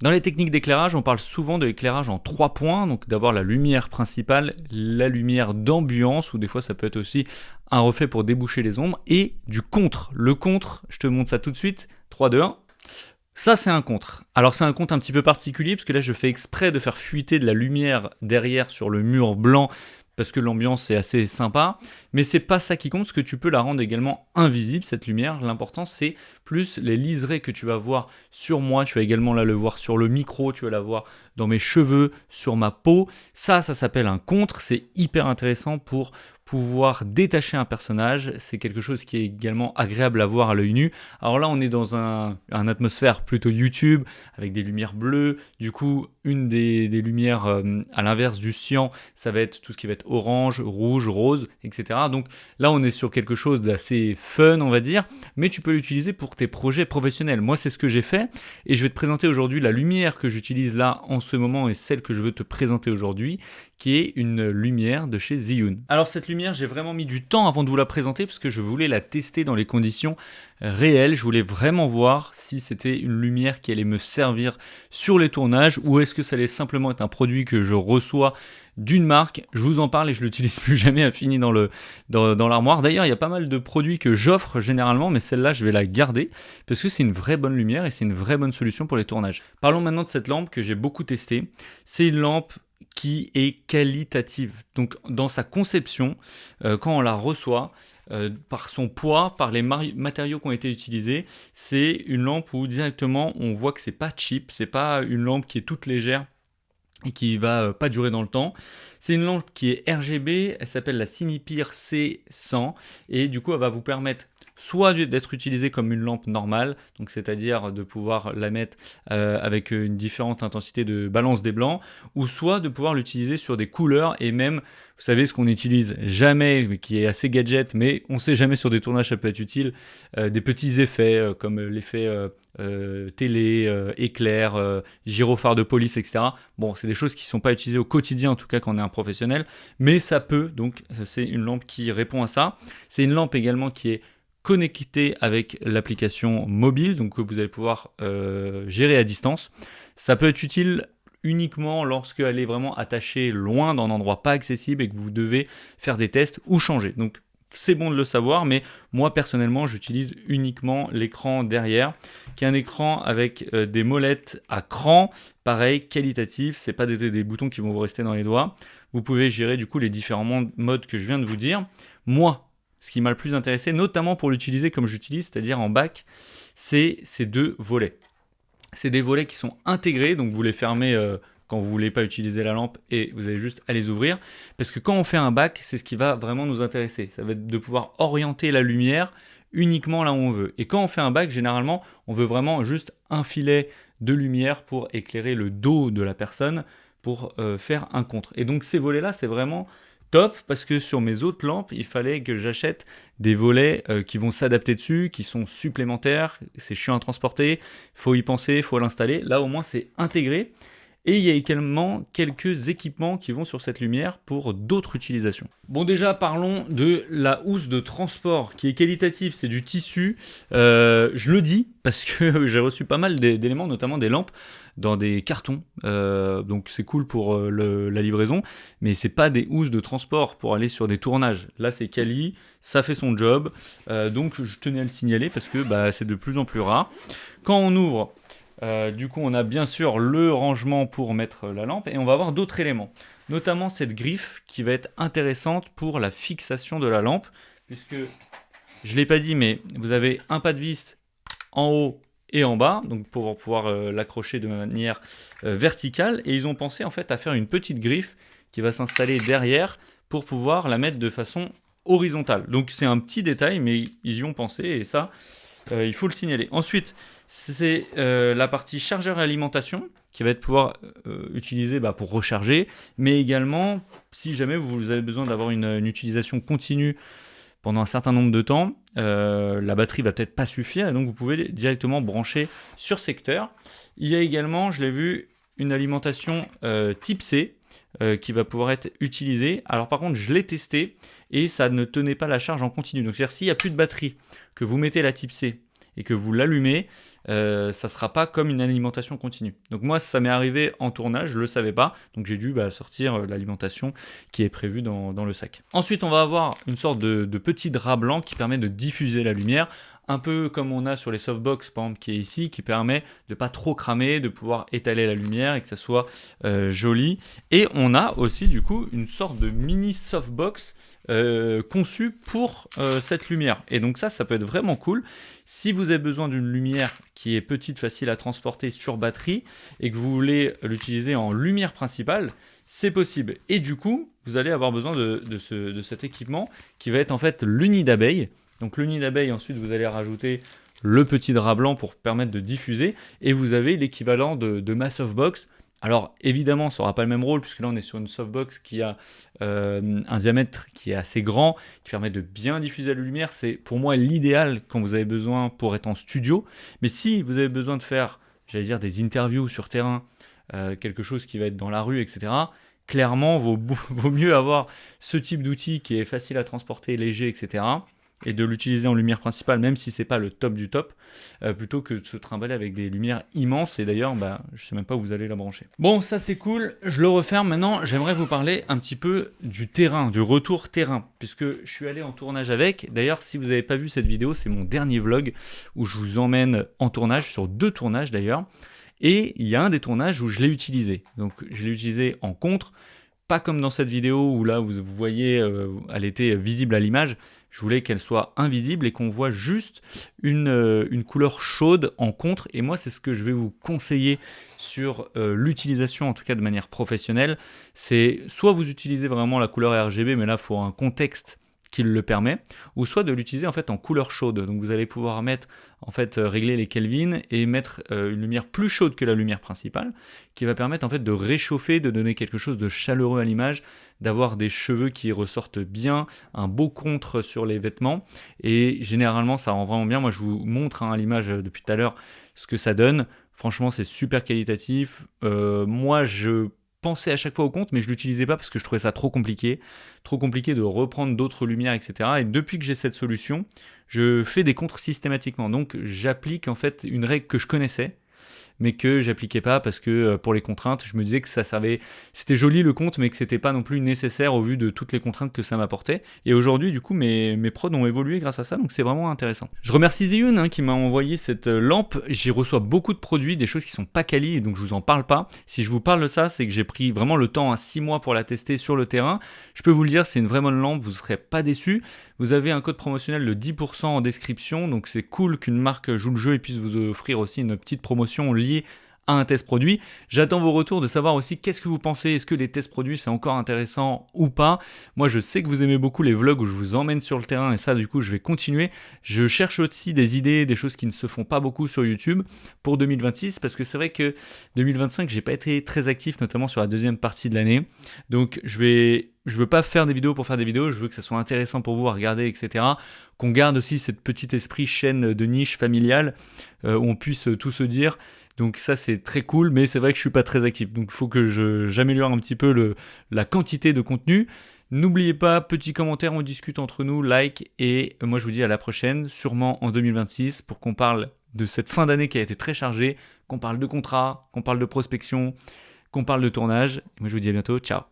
Dans les techniques d'éclairage, on parle souvent de l'éclairage en 3 points, donc d'avoir la lumière principale, la lumière d'ambiance, ou des fois ça peut être aussi un reflet pour déboucher les ombres, et du contre. Le contre, je te montre ça tout de suite, 3, 2, 1. Ça, c'est un contre. Alors, c'est un contre un petit peu particulier, parce que là, je fais exprès de faire fuiter de la lumière derrière sur le mur blanc, parce que l'ambiance est assez sympa, mais c'est pas ça qui compte, parce que tu peux la rendre également invisible, cette lumière. L'important, c'est plus les liserés que tu vas voir sur moi, tu vas également là le voir sur le micro, tu vas la voir dans mes cheveux, sur ma peau. Ça s'appelle un contre, c'est hyper intéressant pour pouvoir détacher un personnage, c'est quelque chose qui est également agréable à voir à l'œil nu. Alors là, on est dans un atmosphère plutôt YouTube, avec des lumières bleues, du coup, une des lumières à l'inverse du cyan, ça va être tout ce qui va être orange, rouge, rose, etc. Donc là, on est sur quelque chose d'assez fun, on va dire, mais tu peux l'utiliser pour tes projets professionnels. Moi, c'est ce que j'ai fait, et je vais te présenter aujourd'hui la lumière que j'utilise là en ce moment, et celle que je veux te présenter aujourd'hui, qui est une lumière de chez Zhiyun. Alors cette lumière, j'ai vraiment mis du temps avant de vous la présenter parce que je voulais la tester dans les conditions réelles. Je voulais vraiment voir si c'était une lumière qui allait me servir sur les tournages ou est-ce que ça allait simplement être un produit que je reçois d'une marque. Je vous en parle et je l'utilise plus jamais infini dans l'armoire. D'ailleurs, il y a pas mal de produits que j'offre généralement, mais celle-là, je vais la garder parce que c'est une vraie bonne lumière et c'est une vraie bonne solution pour les tournages. Parlons maintenant de cette lampe que j'ai beaucoup testée. C'est une lampe qui est qualitative. Donc dans sa conception, quand on la reçoit, par son poids, par les matériaux qui ont été utilisés, c'est une lampe où directement on voit que c'est pas cheap, c'est pas une lampe qui est toute légère et qui va pas durer dans le temps. C'est une lampe qui est RGB, elle s'appelle la Cinepeer C100 et du coup elle va vous permettre soit d'être utilisée comme une lampe normale, donc c'est-à-dire de pouvoir la mettre avec une différente intensité de balance des blancs, ou soit de pouvoir l'utiliser sur des couleurs et même, vous savez, ce qu'on n'utilise jamais, mais qui est assez gadget, mais on ne sait jamais sur des tournages ça peut être utile, des petits effets comme l'effet télé, éclair, gyrophare de police, etc. Bon, c'est des choses qui ne sont pas utilisées au quotidien, en tout cas quand on est un professionnel, mais ça peut, donc c'est une lampe qui répond à ça. C'est une lampe également qui est connectée avec l'application mobile, donc que vous allez pouvoir gérer à distance. Ça peut être utile uniquement lorsqu'elle est vraiment attachée loin d'un endroit pas accessible et que vous devez faire des tests ou changer. Donc c'est bon de le savoir, mais moi personnellement j'utilise uniquement l'écran derrière, qui est un écran avec des molettes à cran, pareil, qualitatif, c'est pas des boutons qui vont vous rester dans les doigts. Vous pouvez gérer du coup les différents modes que je viens de vous dire. Moi, ce qui m'a le plus intéressé, notamment pour l'utiliser comme j'utilise, c'est-à-dire en bac, c'est ces deux volets. C'est des volets qui sont intégrés, donc vous les fermez quand vous ne voulez pas utiliser la lampe et vous avez juste à les ouvrir. Parce que quand on fait un bac, c'est ce qui va vraiment nous intéresser. Ça va être de pouvoir orienter la lumière uniquement là où on veut. Et quand on fait un bac, généralement, on veut vraiment juste un filet de lumière pour éclairer le dos de la personne pour faire un contre. Et donc ces volets-là, c'est vraiment top parce que sur mes autres lampes, il fallait que j'achète des volets qui vont s'adapter dessus, qui sont supplémentaires, c'est chiant à transporter, faut y penser, faut l'installer. Là au moins c'est intégré. Et il y a également quelques équipements qui vont sur cette lumière pour d'autres utilisations. Bon, déjà parlons de la housse de transport qui est qualitative, c'est du tissu. Je le dis parce que j'ai reçu pas mal d'éléments, notamment des lampes, dans des cartons. Donc c'est cool pour la livraison, mais c'est pas des housses de transport pour aller sur des tournages. Là c'est quali, ça fait son job. Donc je tenais à le signaler parce que c'est de plus en plus rare. Quand on ouvre, du coup on a bien sûr le rangement pour mettre la lampe et on va avoir d'autres éléments. Notamment cette griffe qui va être intéressante pour la fixation de la lampe, puisque je ne l'ai pas dit, mais vous avez un pas de vis en haut et en bas, donc pour pouvoir l'accrocher de manière verticale. Et ils ont pensé en fait à faire une petite griffe qui va s'installer derrière pour pouvoir la mettre de façon horizontale. Donc c'est un petit détail, mais ils y ont pensé et ça, il faut le signaler. Ensuite, c'est la partie chargeur et alimentation qui va être pouvoir utiliser pour recharger, mais également si jamais vous avez besoin d'avoir une utilisation continue pendant un certain nombre de temps, la batterie va peut-être pas suffire et donc vous pouvez directement brancher sur secteur. Il y a également, je l'ai vu, une alimentation type C qui va pouvoir être utilisée. Alors par contre, je l'ai testé et ça ne tenait pas la charge en continu. Donc c'est-à-dire s'il n'y a plus de batterie, que vous mettez la type C et que vous l'allumez, ça sera pas comme une alimentation continue. Donc moi, ça m'est arrivé en tournage, je le savais pas, donc j'ai dû sortir l'alimentation qui est prévue dans le sac. Ensuite, on va avoir une sorte de petit drap blanc qui permet de diffuser la lumière, un peu comme on a sur les softbox par exemple qui est ici, qui permet de pas trop cramer, de pouvoir étaler la lumière et que ça soit joli. Et on a aussi du coup une sorte de mini softbox conçue pour cette lumière. Et donc ça peut être vraiment cool. Si vous avez besoin d'une lumière qui est petite, facile à transporter sur batterie et que vous voulez l'utiliser en lumière principale, c'est possible. Et du coup, vous allez avoir besoin de cet équipement qui va être en fait le nid d'abeille. Donc le nid d'abeille, ensuite vous allez rajouter le petit drap blanc pour permettre de diffuser et vous avez l'équivalent de ma softbox. Alors évidemment ça n'aura pas le même rôle puisque là on est sur une softbox qui a un diamètre qui est assez grand, qui permet de bien diffuser la lumière. C'est pour moi l'idéal quand vous avez besoin pour être en studio. Mais si vous avez besoin de faire, j'allais dire, des interviews sur terrain, quelque chose qui va être dans la rue, etc., clairement vaut mieux avoir ce type d'outil qui est facile à transporter, léger, etc., et de l'utiliser en lumière principale, même si c'est pas le top du top, plutôt que de se trimballer avec des lumières immenses. Et d'ailleurs, je sais même pas où vous allez la brancher. Bon, ça c'est cool, je le referme. Maintenant, j'aimerais vous parler un petit peu du terrain, du retour terrain, puisque je suis allé en tournage avec. D'ailleurs, si vous n'avez pas vu cette vidéo, c'est mon dernier vlog où je vous emmène en tournage, sur 2 tournages d'ailleurs. Et il y a un des tournages où je l'ai utilisé. Donc, je l'ai utilisé en contre. Pas comme dans cette vidéo où là vous voyez, elle était visible à l'image. Je voulais qu'elle soit invisible et qu'on voit juste une couleur chaude en contre. Et moi, c'est ce que je vais vous conseiller sur l'utilisation, en tout cas de manière professionnelle. C'est soit vous utilisez vraiment la couleur RGB, mais là, il faut un contexte qui le permet, ou soit de l'utiliser en fait en couleur chaude. Donc vous allez pouvoir mettre en fait régler les Kelvin et mettre une lumière plus chaude que la lumière principale, qui va permettre en fait de réchauffer, de donner quelque chose de chaleureux à l'image, d'avoir des cheveux qui ressortent bien, un beau contre sur les vêtements, et généralement ça rend vraiment bien. Moi je vous montre à l'image depuis tout à l'heure ce que ça donne. Franchement c'est super qualitatif. Moi je pensais à chaque fois au compte, mais je l'utilisais pas parce que je trouvais ça trop compliqué de reprendre d'autres lumières, etc. Et depuis que j'ai cette solution, je fais des contres systématiquement. Donc j'applique en fait une règle que je connaissais, mais que j'appliquais pas parce que pour les contraintes, je me disais que ça servait, c'était joli le compte, mais que c'était pas non plus nécessaire au vu de toutes les contraintes que ça m'apportait. Et aujourd'hui, du coup, mes prods ont évolué grâce à ça, donc c'est vraiment intéressant. Je remercie Ziyun qui m'a envoyé cette lampe. J'y reçois beaucoup de produits, des choses qui sont pas quali, donc je vous en parle pas. Si je vous parle de ça, c'est que j'ai pris vraiment le temps, 6 mois pour la tester sur le terrain. Je peux vous le dire, c'est une vraiment bonne lampe, vous ne serez pas déçus. Vous avez un code promotionnel de 10% en description, donc c'est cool qu'une marque joue le jeu et puisse vous offrir aussi une petite promotion liée à un test produit. J'attends vos retours de savoir aussi qu'est-ce que vous pensez, est-ce que les tests produits c'est encore intéressant ou pas. Moi je sais que vous aimez beaucoup les vlogs où je vous emmène sur le terrain et ça du coup je vais continuer. Je cherche aussi des idées, des choses qui ne se font pas beaucoup sur YouTube pour 2026 parce que c'est vrai que 2025 j'ai pas été très actif notamment sur la deuxième partie de l'année. Donc je veux pas faire des vidéos pour faire des vidéos, je veux que ça soit intéressant pour vous à regarder, etc. Qu'on garde aussi cette petit esprit chaîne de niche familiale où on puisse tout se dire. Donc ça c'est très cool, mais c'est vrai que je suis pas très actif. Donc il faut que j'améliore un petit peu la quantité de contenu. N'oubliez pas, petit commentaire, on discute entre nous, like, et moi je vous dis à la prochaine, sûrement en 2026, pour qu'on parle de cette fin d'année qui a été très chargée, qu'on parle de contrat, qu'on parle de prospection, qu'on parle de tournage. Et moi je vous dis à bientôt, ciao.